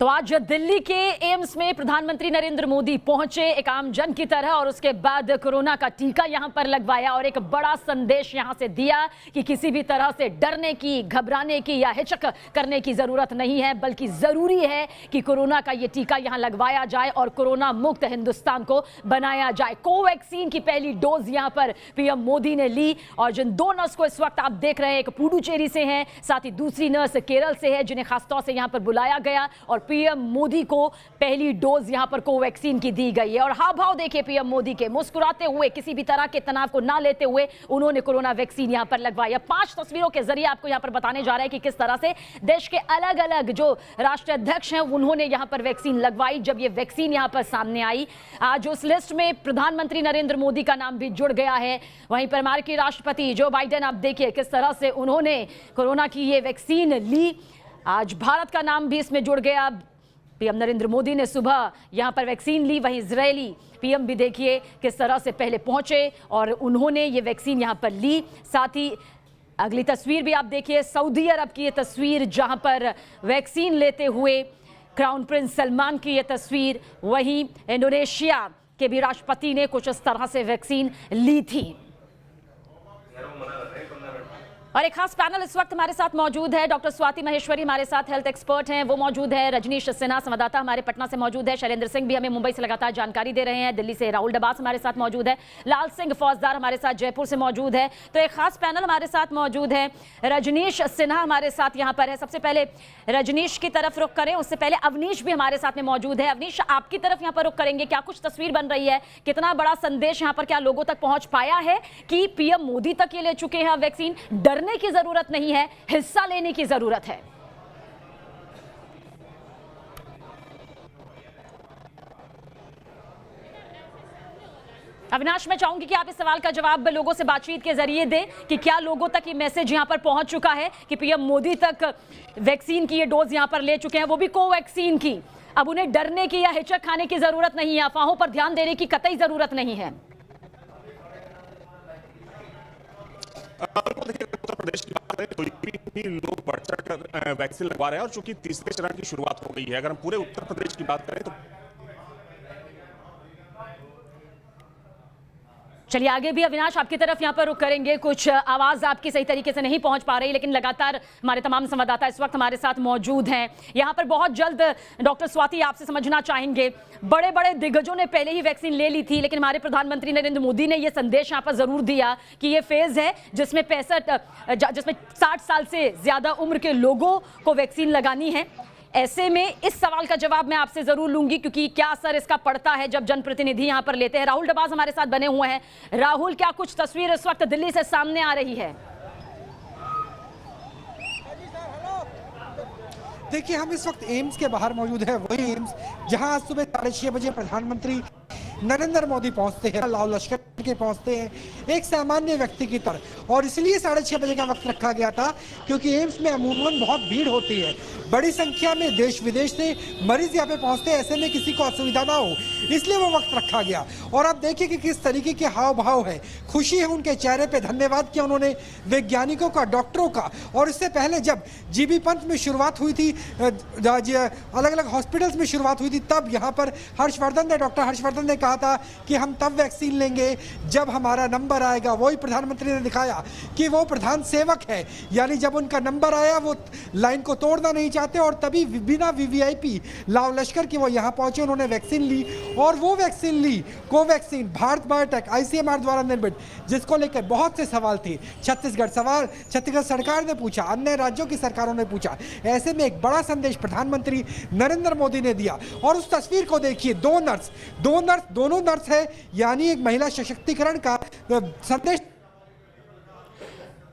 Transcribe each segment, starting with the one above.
तो आज दिल्ली के एम्स में प्रधानमंत्री नरेंद्र मोदी पहुंचे एक आम जन की तरह और उसके बाद कोरोना का टीका यहां पर लगवाया और एक बड़ा संदेश यहां से दिया कि किसी भी तरह से डरने की, घबराने की या हिचक करने की जरूरत नहीं है, बल्कि जरूरी है कि कोरोना का ये टीका यहां लगवाया जाए और कोरोना मुक्त हिंदुस्तान को बनाया जाए। कोवैक्सीन की पहली डोज यहां पर पीएम मोदी ने ली और जिन दो नर्स को इस वक्त आप देख रहे हैं, एक पुडुचेरी से हैं, साथ ही दूसरी नर्स केरल से है, जिन्हें खासतौर से यहां पर बुलाया गया और पीएम मोदी को पहली डोज यहां पर कोवैक्सीन की दी गई है। और हाव भाव देखिए पीएम मोदी के, मुस्कुराते हुए, किसी भी तरह के तनाव को ना लेते हुए उन्होंने कोरोना वैक्सीन यहां पर लगवाई। अब 5 तस्वीरों के जरिए आपको यहां पर बताने जा रहे हैं कि किस तरह से देश के अलग अलग जो राष्ट्रीय अध्यक्ष हैं उन्होंने यहां पर वैक्सीन लगवाई। जब ये वैक्सीन यहां पर सामने आई, आज उस लिस्ट में प्रधानमंत्री नरेंद्र मोदी का नाम भी जुड़ गया है। वहीं पर अमेरिकी राष्ट्रपति जो बाइडेन, आप देखिए किस तरह से उन्होंने कोरोना की ये वैक्सीन ली। आज भारत का नाम भी इसमें जुड़ गया। पीएम नरेंद्र मोदी ने सुबह यहां पर वैक्सीन ली। वहीं इजरायली पीएम भी देखिए किस तरह से पहले पहुंचे और उन्होंने ये वैक्सीन यहां पर ली। साथ ही अगली तस्वीर भी आप देखिए, सऊदी अरब की ये तस्वीर जहां पर वैक्सीन लेते हुए क्राउन प्रिंस सलमान की ये तस्वीर। वहीं इंडोनेशिया के भी राष्ट्रपति ने कुछ इस तरह से वैक्सीन ली थी। और एक खास पैनल इस वक्त हमारे साथ मौजूद है। डॉक्टर स्वाति महेश्वरी हमारे साथ हेल्थ एक्सपर्ट हैं, वो मौजूद है। रजनीश सिन्हा संवाददाता हमारे पटना से मौजूद है। शैलेंद्र सिंह भी हमें मुंबई से लगातार जानकारी दे रहे हैं। दिल्ली से राहुल डबास हमारे साथ मौजूद है। लाल सिंह फौजदार हमारे साथ जयपुर से मौजूद है। तो एक खास पैनल हमारे साथ मौजूद है। रजनीश सिन्हा हमारे साथ यहाँ पर है। सबसे पहले रजनीश की तरफ रुख करें, उससे पहले अवनीश भी हमारे साथ में मौजूद है। अवनीश, आपकी तरफ यहाँ पर रुख करेंगे, क्या कुछ तस्वीर बन रही है, कितना बड़ा संदेश यहाँ पर क्या लोगों तक पहुंच पाया है कि पीएम मोदी तक ये ले चुके हैं वैक्सीन, डरने की जरूरत नहीं है, हिस्सा लेने की जरूरत है? अविनाश, मैं चाहूंगी कि आप इस सवाल का जवाब लोगों से बातचीत के जरिए दें कि क्या लोगों तक ये मैसेज यहां पर पहुंच चुका है कि पीएम मोदी तक वैक्सीन की ये डोज यहां पर ले चुके हैं, वो भी कोवैक्सीन की। अब उन्हें डरने की या हिचक खाने की जरूरत नहीं है, अफवाहों पर ध्यान देने की कतई जरूरत नहीं है। उत्तर प्रदेश की बात करें तो भी लोग बढ़ चढ़कर वैक्सीन लगवा रहे हैं और चूंकि तीसरे चरण की शुरुआत हो गई है, अगर हम पूरे उत्तर प्रदेश की बात करें तो चलिए आगे भी अविनाश आपकी तरफ यहां पर रुक करेंगे। कुछ आवाज आपकी सही तरीके से नहीं पहुंच पा रही, लेकिन लगातार हमारे तमाम संवाददाता इस वक्त हमारे साथ मौजूद हैं। यहां पर बहुत जल्द डॉक्टर स्वाति आपसे समझना चाहेंगे, बड़े बड़े दिग्गजों ने पहले ही वैक्सीन ले ली थी, लेकिन हमारे प्रधानमंत्री नरेंद्र मोदी ने यह संदेश यहां पर जरूर दिया कि ये फेज है जिसमें 60 साल से ज्यादा उम्र के लोगों को वैक्सीन लगानी है। ऐसे में इस सवाल का जवाब मैं आपसे जरूर लूंगी, क्योंकि क्या असर इसका पड़ता है जब जनप्रतिनिधि यहां पर लेते हैं। राहुल डबास हमारे साथ बने हुए हैं। राहुल, क्या कुछ तस्वीर इस वक्त दिल्ली से सामने आ रही है? देखिए, हम इस वक्त एम्स के बाहर मौजूद है, वही एम्स जहां आज सुबह 6:30 बजे प्रधानमंत्री नरेंद्र मोदी पहुंचते हैं, लाल लश्कर के पहुंचते हैं एक सामान्य व्यक्ति की तरह। और इसलिए 6:30 बजे का वक्त रखा गया था क्योंकि एम्स में अमूमन बहुत भीड़ होती है, बड़ी संख्या में देश विदेश से मरीज यहाँ पे पहुंचते हैं, ऐसे में किसी को असुविधा ना हो, इसलिए वो वक्त रखा गया। और आप देखिए कि किस तरीके के हाव भाव है, खुशी है उनके चेहरे पे, धन्यवाद किया उन्होंने वैज्ञानिकों का, डॉक्टरों का। और इससे पहले जब जीबी पंत में शुरुआत हुई थी, अलग अलग हॉस्पिटल्स में शुरुआत हुई थी, तब यहाँ पर डॉक्टर हर्षवर्धन ने कहा था कि हम तब वैक्सीन लेंगे जब हमारा नंबर आएगा। वही प्रधानमंत्री ने दिखाया कि वो प्रधान सेवक है, यानी जब उनका नंबर आया वो लाइन को तोड़ना नहीं चाहते और तभी बिना वीवीआईपी लाल लश्कर की वो यहाँ पहुंचे, उन्होंने वैक्सीन ली। और वो वैक्सीन ली कोवैक्सीन, भारत बायोटेक आईसीएमआर द्वारा निर्मित, जिसको लेकर बहुत से सवाल थे। छत्तीसगढ़ सरकार ने पूछा, अन्य राज्यों की सरकारों ने पूछा। ऐसे में एक बड़ा संदेश प्रधानमंत्री नरेंद्र मोदी ने दिया। और उस तस्वीर को देखिए, दोनों नर्स है, यानी एक महिला सशक्तिकरण का संदेश।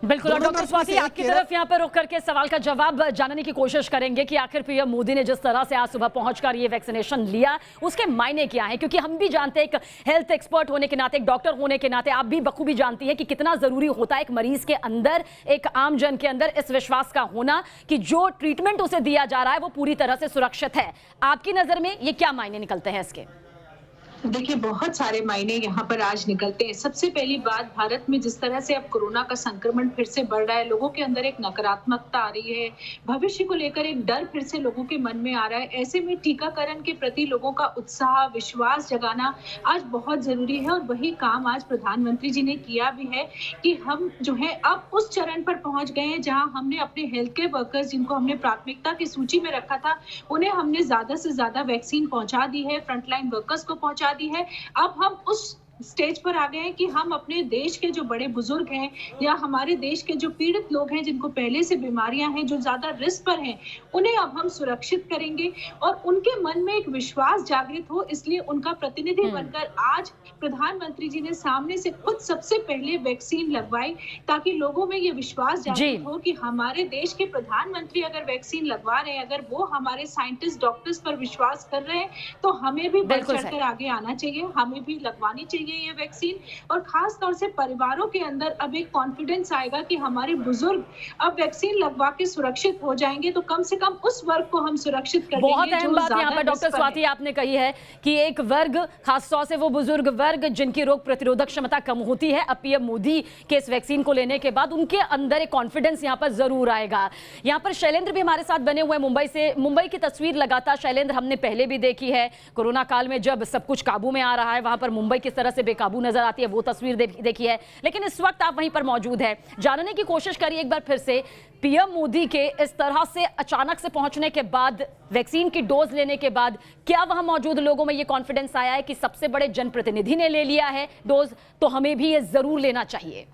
बिल्कुल। और डॉक्टर स्वाति, आपकी तरफ यहां पर रुक करके सवाल का जवाब जानने की कोशिश करेंगे कि आखिर पीएम मोदी ने जिस तरह से आज सुबह पहुंचकर ये वैक्सीनेशन लिया, उसके मायने क्या हैं? क्योंकि हम भी जानते हैं, एक हेल्थ एक्सपर्ट होने के नाते, एक डॉक्टर होने के नाते, आप भी बखूबी जानती है कि कितना जरूरी होता है एक मरीज के अंदर, एक आम जन के अंदर इस विश्वास का होना कि जो ट्रीटमेंट उसे दिया जा रहा है वो पूरी तरह से सुरक्षित है। आपकी नजर में ये क्या मायने निकलते हैं इसके? देखिए, बहुत सारे मायने यहाँ पर आज निकलते हैं। सबसे पहली बात, भारत में जिस तरह से अब कोरोना का संक्रमण फिर से बढ़ रहा है, लोगों के अंदर एक नकारात्मकता आ रही है, भविष्य को लेकर एक डर फिर से लोगों के मन में आ रहा है। ऐसे में टीकाकरण के प्रति लोगों का उत्साह, विश्वास जगाना आज बहुत जरूरी है और वही काम आज प्रधानमंत्री जी ने किया भी है कि हम जो है अब उस चरण पर पहुंच गए हैं जहां हमने अपने हेल्थ केयर वर्कर्स, जिनको हमने प्राथमिकता की सूची में रखा था, उन्हें हमने ज्यादा से ज्यादा वैक्सीन पहुंचा दी है, फ्रंटलाइन वर्कर्स को पहुंचा दी है। अब हम उस स्टेज पर आ गए हैं कि हम अपने देश के जो बड़े बुजुर्ग हैं या हमारे देश के जो पीड़ित लोग हैं, जिनको पहले से बीमारियां हैं, जो ज्यादा रिस्क पर हैं, उन्हें अब हम सुरक्षित करेंगे और उनके मन में एक विश्वास जागृत हो, इसलिए उनका प्रतिनिधि बनकर आज प्रधानमंत्री जी ने सामने से खुद सबसे पहले वैक्सीन लगवाई, ताकि लोगों में ये विश्वास जागृत हो कि हमारे देश के प्रधानमंत्री अगर वैक्सीन लगवा रहे हैं, अगर वो हमारे साइंटिस्ट, डॉक्टर्स पर विश्वास कर रहे हैं, तो हमें भी बढ़ चढ़कर आगे आना चाहिए, हमें भी लगवानी चाहिए ये वैक्सीन। और खास तौर से परिवारों के अंदर अब एक कॉन्फिडेंस आएगा कि हमारे बुजुर्ग अब वैक्सीन लगवा के सुरक्षित हो जाएंगे, तो कम से कम उस वर्ग को हम सुरक्षित कर देंगे। बहुत अहम बात यहाँ पर डॉक्टर स्वाति आपने कही है कि एक वर्ग, खासतौर से वो बुजुर्ग वर्ग जिनकी रोग प्रतिरोधक क्षमता कम होती है, अब पीएम मोदी के इस वैक्सीन को लेने के बाद उनके अंदर एक कॉन्फिडेंस यहाँ पर जरूर आएगा। यहाँ पर शैलेंद्र भी हमारे साथ बने हुए मुंबई से। मुंबई की तस्वीर लगातार शैलेंद्र हमने पहले भी देखी है, कोरोना काल में जब सब कुछ काबू में आ रहा है, वहां पर मुंबई किस तरह से बेकाबू नजर आती है, वो तस्वीर देखी है। लेकिन इस वक्त आप वहीं पर मौजूद है, जानने की कोशिश करिए एक बार फिर से, पीएम मोदी के इस तरह से अचानक से पहुंचने के बाद, वैक्सीन की डोज लेने के बाद, क्या वहां मौजूद लोगों में ये कॉन्फिडेंस आया है कि सबसे बड़े जनप्रतिनिधि ने ले लिया है डोज, तो हमें भी ये जरूर लेना चाहिए?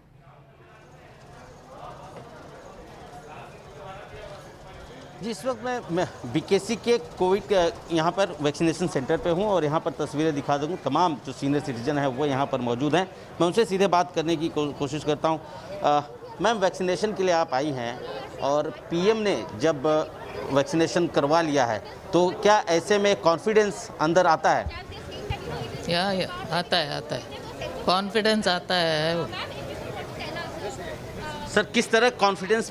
जी, इस वक्त मैं बीकेसी के कोविड यहाँ पर वैक्सीनेशन सेंटर पे हूँ और यहाँ पर तस्वीरें दिखा दूँ। तमाम जो सीनियर सिटीजन है वो यहाँ पर मौजूद हैं। मैं उनसे सीधे बात करने की कोशिश करता हूँ। मैम, वैक्सीनेशन के लिए आप आई हैं और पीएम ने जब वैक्सीनेशन करवा लिया है, तो क्या ऐसे में कॉन्फिडेंस अंदर आता है? या आता है कॉन्फिडेंस आता है। सर, किस तरह कॉन्फिडेंस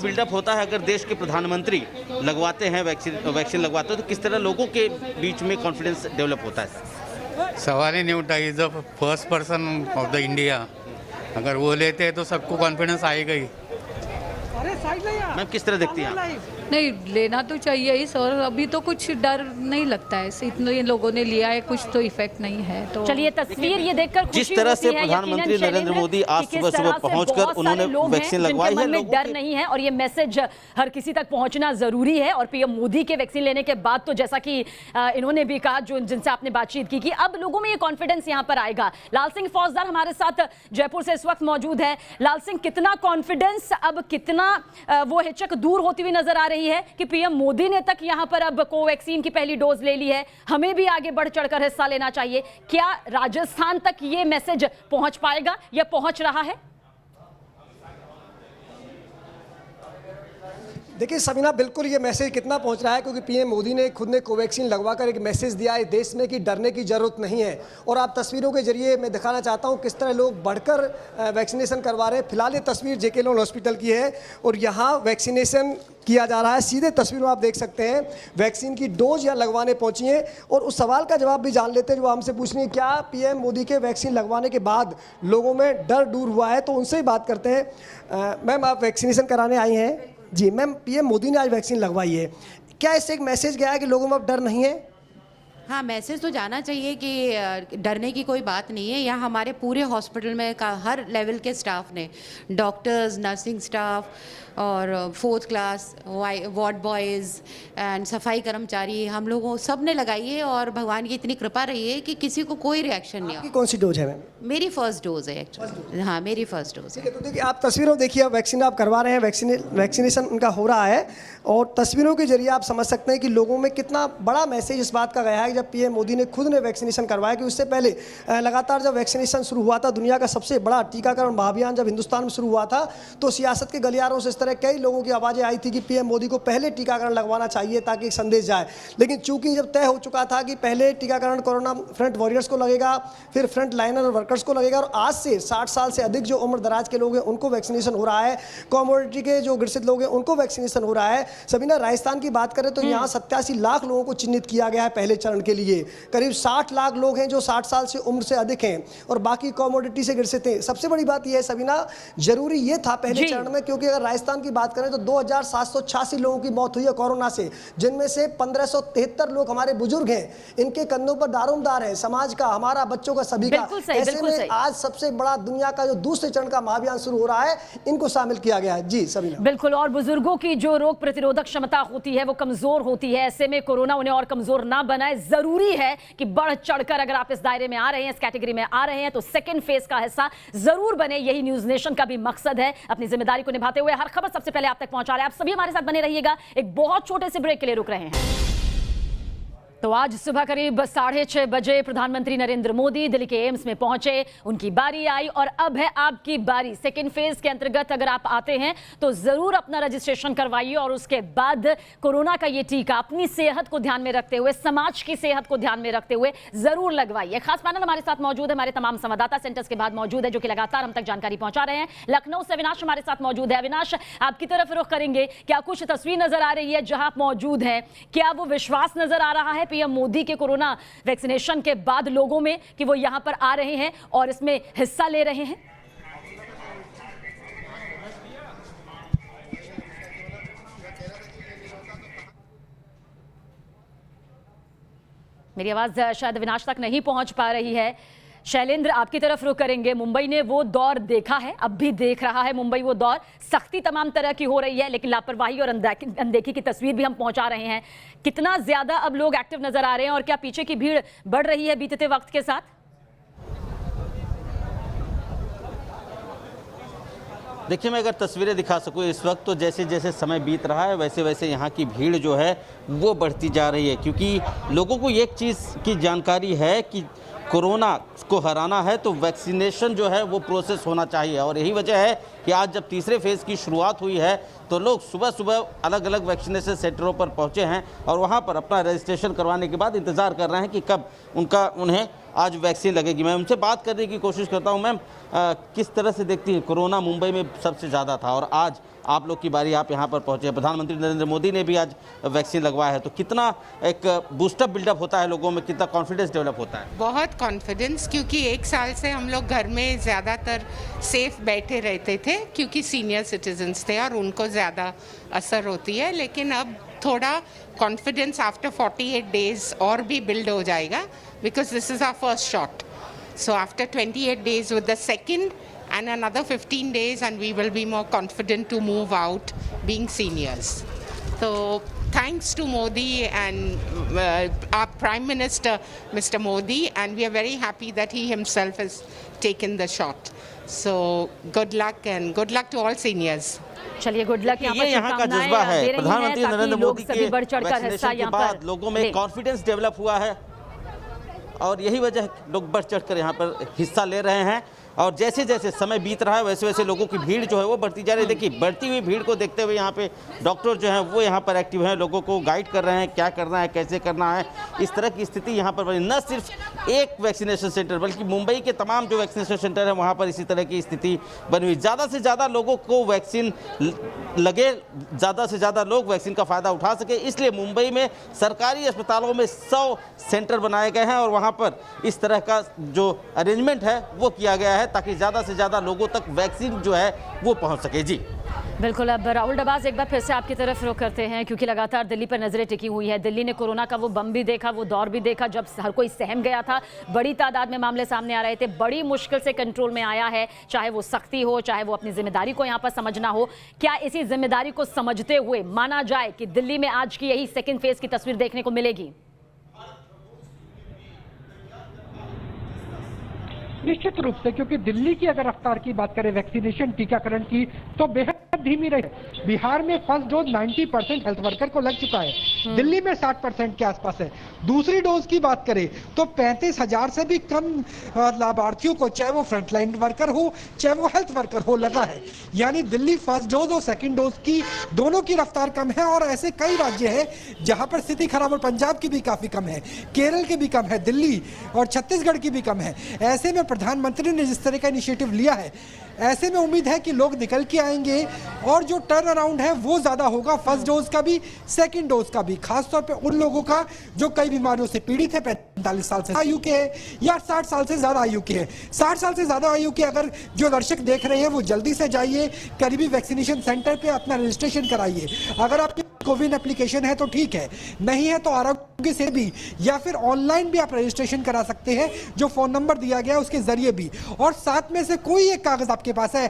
बिल्डअप होता है अगर देश के प्रधानमंत्री लगवाते हैं, वैक्सीन लगवाते हैं, तो किस तरह लोगों के बीच में कॉन्फिडेंस डेवलप होता है? सवाल ही नहीं उठा। Is the first person of the India, अगर वो लेते हैं तो सबको कॉन्फिडेंस आएगा ही। मैम, किस तरह देखती हैं आप? नहीं, लेना तो चाहिए ही सर। अभी तो कुछ डर नहीं लगता है, इतने लोगों ने लिया है, कुछ तो इफेक्ट नहीं है। तो चलिए, तस्वीर ये देखकर जिस तरह से प्रधानमंत्री नरेंद्र मोदी आज सुबह पहुंचकर उन्होंने वैक्सीन लगवाई है, लोगों में डर नहीं है और ये मैसेज हर किसी तक पहुंचना जरूरी है। और पीएम मोदी के वैक्सीन लेने के बाद तो जैसा कि इन्होंने भी कहा, जो जिनसे आपने बातचीत की, कि अब लोगों में ये कॉन्फिडेंस यहाँ पर आएगा। लाल सिंह फौजदार हमारे साथ जयपुर से इस वक्त मौजूद है। लाल सिंह, कितना कॉन्फिडेंस, अब कितना वो हिचक दूर होती हुई नजर आ रही है कि पीएम मोदी ने तक यहां पर अब कोवैक्सीन की पहली डोज ले ली है, हमें भी आगे बढ़ चढ़कर हिस्सा लेना चाहिए। क्या राजस्थान तक ये मैसेज पहुंच पाएगा या पहुंच रहा है? देखिए सबीना, बिल्कुल ये मैसेज कितना पहुंच रहा है, क्योंकि पीएम मोदी ने खुद ने कोवैक्सीन लगवाकर एक मैसेज दिया है देश में कि डरने की ज़रूरत नहीं है। और आप तस्वीरों के जरिए मैं दिखाना चाहता हूं किस तरह लोग बढ़कर वैक्सीनेशन करवा रहे हैं। फिलहाल ये तस्वीर जेके लोन हॉस्पिटल की है और यहाँ वैक्सीनेशन किया जा रहा है। सीधे तस्वीर में आप देख सकते हैं वैक्सीन की डोज यहाँ लगवाने पहुँची है। और उस सवाल का जवाब भी जान लेते हैं जो हमसे पूछ रही है, क्या पीएम मोदी के वैक्सीन लगवाने के बाद लोगों में डर दूर हुआ है? तो उनसे ही बात करते हैं। मैम, आप वैक्सीनेशन कराने आई हैं? जी मैम, पीएम मोदी ने आज वैक्सीन लगवाई है, क्या इससे एक मैसेज गया है कि लोगों में अब डर नहीं है? हाँ, मैसेज तो जाना चाहिए कि डरने की कोई बात नहीं है। यहाँ हमारे पूरे हॉस्पिटल में हर लेवल के स्टाफ ने, डॉक्टर्स, नर्सिंग स्टाफ और 4th class ward boys and सफाई कर्मचारी, हम लोगों सब ने लगाई है और भगवान की इतनी कृपा रही है कि किसी को कोई रिएक्शन नहीं हुआ। कौन सी डोज है मैम? मेरी फर्स्ट डोज है एक्चुअली। हाँ, मेरी फर्स्ट डोज है। तो देखिए, आप तस्वीरों देखिए, वैक्सीन आप करवा रहे हैं, वैक्सीनेशन उनका हो रहा है और तस्वीरों के जरिए आप समझ सकते हैं कि लोगों में कितना बड़ा मैसेज इस बात का गया है कि जब पीएम मोदी ने खुद ने वैक्सीनेशन करवाया, कि उससे पहले लगातार जब वैक्सीनेशन शुरू हुआ था, दुनिया का सबसे बड़ा टीकाकरण महाअभियान जब हिंदुस्तान में शुरू हुआ था, तो सियासत के गलियारों से इस तरह कई लोगों की आवाज़ें आई थी कि पीएम मोदी को पहले टीकाकरण लगवाना चाहिए ताकि एक संदेश जाए। लेकिन चूंकि जब तय हो चुका था कि पहले टीकाकरण कोरोना फ्रंट वॉरियर्स को लगेगा, फिर फ्रंट लाइनर वर्कर्स को लगेगा, और आज से 60 साल से अधिक जो उम्र दराज के लोग हैं उनको वैक्सीनेशन हो रहा है, कॉमोडिटी के जो ग्रसित लोग हैं उनको वैक्सीनेशन हो रहा है। सबीना, राजस्थान की बात करें तो यहाँ 87 लाख लोगों को चिन्हित किया गया है पहले चरण के लिए। करीब 60 लाख लोग हैं जो 60 साल से उम्र से अधिक हैं और बाकी कॉमोडिटी से ग्रसित हैं। सबसे बड़ी बात यह है सबीना, जरूरी ये था पहले चरण में, क्योंकि अगर राजस्थान की बात करें तो 2786 लोगों की मौत हुई है कोरोना से, जिनमें से 1573 लोग हमारे बुजुर्ग हैं। इनके कंधों पर दारोमदार है समाज का, हमारा, बच्चों का, सभी का। ऐसे में आज सबसे बड़ा दुनिया का जो दूसरे चरण का महाअभियान शुरू हो रहा है, इनको शामिल किया गया है। जी सबीना। बिल्कुल, और बुजुर्गों की जो रोग प्रतिरोधक क्षमता होती है वो कमजोर होती है। ऐसे में कोरोना उन्हें और कमजोर ना बनाए। जरूरी है कि बढ़ चढ़कर अगर आप इस दायरे में आ रहे हैं, इस कैटेगरी में आ रहे हैं, तो सेकंड फेज का हिस्सा जरूर बने। यही न्यूज नेशन का भी मकसद है, अपनी जिम्मेदारी को निभाते हुए हर खबर सबसे पहले आप तक पहुंचा रहे हैं। आप सभी हमारे साथ बने रहिएगा। एक बहुत छोटे से ब्रेक के लिए रुक रहे हैं। तो आज सुबह करीब 6:30 बजे प्रधानमंत्री नरेंद्र मोदी दिल्ली के एम्स में पहुंचे। उनकी बारी आई और अब है आपकी बारी। सेकेंड फेज के अंतर्गत अगर आप आते हैं तो जरूर अपना रजिस्ट्रेशन करवाइए और उसके बाद कोरोना का ये टीका अपनी सेहत को ध्यान में रखते हुए, समाज की सेहत को ध्यान में रखते हुए जरूर लगवाइए। खास पैनल हमारे साथ मौजूद है, हमारे तमाम संवाददाता सेंटर्स के बाद मौजूद है, जो कि लगातार हम तक जानकारी पहुंचा रहे हैं। लखनऊ से अविनाश हमारे साथ मौजूद है। अविनाश, आपकी तरफ रुख करेंगे। क्या कुछ तस्वीर नजर आ रही है जहां आप मौजूद हैं? क्या वो विश्वास नजर आ रहा है पीएम मोदी के कोरोना वैक्सीनेशन के बाद लोगों में कि वो यहां पर आ रहे हैं और इसमें हिस्सा ले रहे हैं? मेरी आवाज शायद अविनाश तक नहीं पहुंच पा रही है। शैलेंद्र, आपकी तरफ रुख करेंगे। मुंबई ने वो दौर देखा है, अब भी देख रहा है मुंबई वो दौर। सख्ती तमाम तरह की हो रही है, लेकिन लापरवाही और अनदेखी की तस्वीर भी हम पहुंचा रहे हैं। कितना ज्यादा अब लोग एक्टिव नजर आ रहे हैं और क्या पीछे की भीड़ बढ़ रही है बीतते वक्त के साथ? देखिए, मैं अगर तस्वीरें दिखा सकूँ इस वक्त, तो जैसे जैसे समय बीत रहा है वैसे वैसे यहाँ की भीड़ जो है वो बढ़ती जा रही है, क्योंकि लोगों को एक चीज़ की जानकारी है कि कोरोना को हराना है तो वैक्सीनेशन जो है वो प्रोसेस होना चाहिए। और यही वजह है कि आज जब तीसरे फेज़ की शुरुआत हुई है तो लोग सुबह सुबह अलग अलग वैक्सीनेशन सेंटरों पर पहुंचे हैं और वहां पर अपना रजिस्ट्रेशन करवाने के बाद इंतज़ार कर रहे हैं कि कब उन्हें आज वैक्सीन लगेगी। मैं उनसे बात करने की कोशिश करता हूं। मैम, किस तरह से देखती हैं, कोरोना मुंबई में सबसे ज़्यादा था और आज आप लोग की बारी, आप यहाँ पर पहुँचे। प्रधानमंत्री नरेंद्र मोदी ने भी आज वैक्सीन लगवाया है, तो कितना एक बूस्टअप बिल्डअप होता है लोगों में, कितना कॉन्फिडेंस डेवलप होता है? बहुत कॉन्फिडेंस, क्योंकि 1 साल से हम लोग घर में ज़्यादातर सेफ बैठे रहते थे क्योंकि सीनियर सिटीजन्स थे और उनको ज़्यादा असर होती है। लेकिन अब थोड़ा कॉन्फिडेंस आफ्टर 48 डेज और भी बिल्ड हो जाएगा, because this is our first shot. So after 28 days with the second and another 15 days and we will be more confident to move out being seniors. So thanks to Modi and our Prime Minister Mr. Modi, and we are very happy that he himself has taken the shot. So good luck and good luck to all seniors. चलिए, good luck. ये यहाँ का जज्बा है प्रधानमंत्री नरेंद्र मोदी के vaccination के बाद लोगों में कॉन्फिडेंस डेवलप हुआ है और यही वजह है लोग बढ़ चढ़ कर यहाँ पर हिस्सा ले रहे हैं। और जैसे जैसे समय बीत रहा है वैसे वैसे लोगों की भीड़ जो है वो बढ़ती जा रही है। देखिए, बढ़ती हुई भीड़ को देखते हुए यहाँ पे डॉक्टर जो हैं वो यहाँ पर एक्टिव हैं, लोगों को गाइड कर रहे हैं क्या करना है, कैसे करना है। इस तरह की स्थिति यहाँ पर बनी। न सिर्फ एक वैक्सीनेशन सेंटर बल्कि मुंबई के तमाम जो वैक्सीनेशन सेंटर हैं वहाँ पर इसी तरह की स्थिति बनी हुई। ज़्यादा से ज़्यादा लोगों को वैक्सीन लगे, ज़्यादा से ज़्यादा लोग वैक्सीन का फ़ायदा उठा सके, इसलिए मुंबई में सरकारी अस्पतालों में 100 सेंटर बनाए गए हैं और वहाँ पर इस तरह का जो अरेंजमेंट है वो किया गया है ताकि ज़्यादा से ज़्यादा लोगों तक वैक्सीन जो है वो पहुँच सके। जी बिल्कुल। अब राहुल डबास, एक बार फिर से आपकी तरफ रुख करते हैं, क्योंकि लगातार दिल्ली पर नजरें टिकी हुई है। दिल्ली ने कोरोना का वो बम भी देखा, वो दौर भी देखा जब हर कोई सहम गया था। बड़ी तादाद में मामले सामने आ रहे थे, बड़ी मुश्किल से कंट्रोल में आया है, चाहे वो सख्ती हो, चाहे वो अपनी जिम्मेदारी को यहाँ पर समझना हो। क्या इसी जिम्मेदारी को समझते हुए माना जाए कि दिल्ली में आज की यही सेकेंड फेज की तस्वीर देखने को मिलेगी? निश्चित रूप से, क्योंकि दिल्ली की अगर रफ्तार की बात करें वैक्सीनेशन टीकाकरण की तो बेहद धीमी रही। बिहार में फर्स्ट डोज 90% हेल्थ वर्कर को लग चुका है, दिल्ली में 60% के आसपास है। दूसरी डोज की बात करें तो 35,000 से भी कम लाभार्थियों को, चाहे वो फ्रंटलाइन वर्कर हो चाहे वो हेल्थ वर्कर हो, लगा है। यानी दिल्ली फर्स्ट डोज और सेकेंड डोज की दोनों की रफ्तार कम है और ऐसे कई राज्य हैं जहां पर स्थिति खराब, और पंजाब की भी काफी कम है, केरल की भी कम है, दिल्ली और छत्तीसगढ़ की भी कम है। ऐसे में प्रधानमंत्री ने जिस तरह का इनिशिएटिव लिया है, ऐसे में उम्मीद है कि लोग निकल के आएंगे और जो टर्न अराउंड है वो ज़्यादा होगा, फर्स्ट डोज का भी, सेकेंड डोज का भी, खासतौर पर उन लोगों का जो कई बीमारियों से पीड़ित है, 45 साल से आयु के है या 60 साल से ज़्यादा आयु के है। 60 साल से ज़्यादा आयु के अगर जो दर्शक देख रहे हैं वो जल्दी से जाइए करीबी वैक्सीनेशन सेंटर पे अपना रजिस्ट्रेशन कराइए। अगर आपके कोविन एप्लीकेशन है तो ठीक है, नहीं है तो आरोग्य से भी या फिर ऑनलाइन भी आप रजिस्ट्रेशन करा सकते हैं, जो फोन नंबर दिया गया है उसके जरिए भी। और साथ में से कोई एक कागज आपके पास है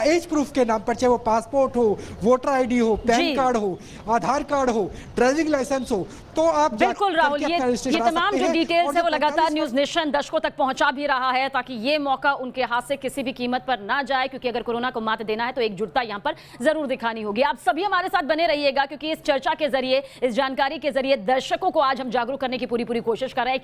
एज प्रूफ के नाम पर, चाहे वो पासपोर्ट हो, वोटर आईडी हो, पैन कार्ड हो, आधार कार्ड हो, ड्राइविंग लाइसेंस हो, तो आप बिल्कुल राहुल, ये तमाम जो डिटेल्स है वो लगातार न्यूज नेशन दर्शकों तक पहुंचा भी रहा है ताकि ये मौका उनके हाथ से किसी भी कीमत पर ना जाए, क्योंकि अगर कोरोना को मात देना है तो एकजुटता यहां पर जरूर दिखानी होगी। आप सभी हमारे साथ बने रहिएगा, क्योंकि इस चर्चा के जरिए, इस जानकारी के जरिए दर्शकों को आज हम जागरूक करने की पूरी कोशिश कर रहे हैं।